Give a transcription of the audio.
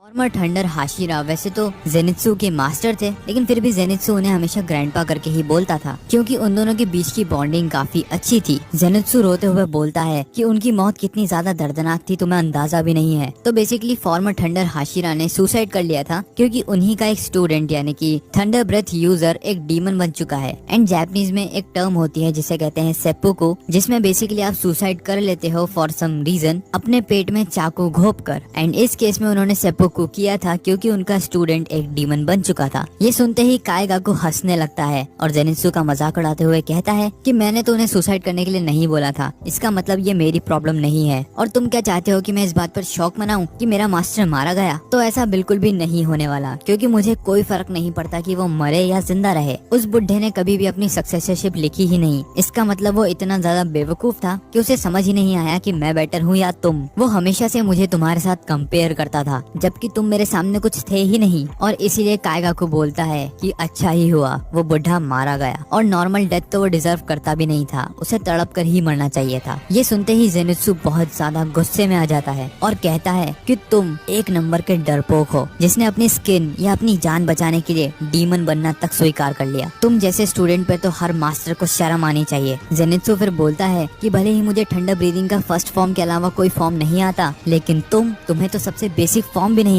Farmer thunder Hashira वैसे तो Zenitsu के मास्टर थे, लेकिन फिर भी जेनित्सु उन्हें हमेशा ग्रैंडपा करके ही बोलता था क्योंकि उन दोनों के बीच की बॉन्डिंग काफी अच्छी थी। जेनित्सु रोते हुए बोलता है कि उनकी मौत कितनी ज्यादा दर्दनाक थी तुम्हें अंदाजा भी नहीं है। तो बेसिकली फॉर्मर थंडर हाशिरा ने सुसाइड कर लिया था क्योंकि उन्हीं का एक स्टूडेंट यानी कि थंडर ब्रेथ यूजर एक डीमन बन चुका है। एंड जापानीज में एक टर्म होती है जिसे कहते हैं सेप्पुकु, जिसमें बेसिकली आप सुसाइड कर लेते हो फॉर सम रीजन अपने पेट में चाकू घोप कर। एंड इस केस में उन्होंने सेप्पुकु किया था क्योंकि उनका स्टूडेंट एक डीमन बन चुका था। ये सुनते ही काएगाकू हंसने लगता है और जेनित्सु का मजाक उड़ाते हुए कहता है कि मैंने तो उन्हें सुसाइड करने के लिए नहीं बोला था, इसका मतलब ये मेरी प्रॉब्लम नहीं है। और तुम क्या चाहते हो कि मैं इस बात पर शौक मनाऊं कि मेरा मास्टर मारा गया? तो ऐसा बिल्कुल भी नहीं होने वाला क्योंकि मुझे कोई फर्क नहीं पड़ता कि वो मरे या जिंदा रहे। उस बुढ़े ने कभी भी अपनी सक्सेसरशिप लिखी ही नहीं। इसका मतलब वो इतना ज्यादा बेवकूफ था कि उसे समझ ही नहीं आया कि मैं बेटर हूँ या तुम। वो हमेशा से मुझे तुम्हारे साथ कंपेयर करता था जबकि तुम मेरे सामने कुछ थे ही नहीं। और इसीलिए काएगाकू बोलता है कि अच्छा ही हुआ वो बुढ़ा मारा गया, और नॉर्मल डेथ तो वो डिजर्व करता भी नहीं था, उसे तड़प कर ही मरना चाहिए था। ये सुनते ही जेनित्सु बहुत ज्यादा गुस्से में आ जाता है और कहता है कि तुम एक नंबर के डरपोक हो जिसने अपनी स्किन या अपनी जान बचाने के लिए डीमन बनना तक स्वीकार कर लिया। तुम जैसे स्टूडेंट पे तो हर मास्टर को शर्म आनी चाहिए। जेनित्सु फिर बोलता है कि भले ही मुझे थंडर ब्रीदिंग का फर्स्ट फॉर्म के अलावा कोई फॉर्म नहीं आता, लेकिन तुम्हें तो सबसे बेसिक फॉर्म भी नहीं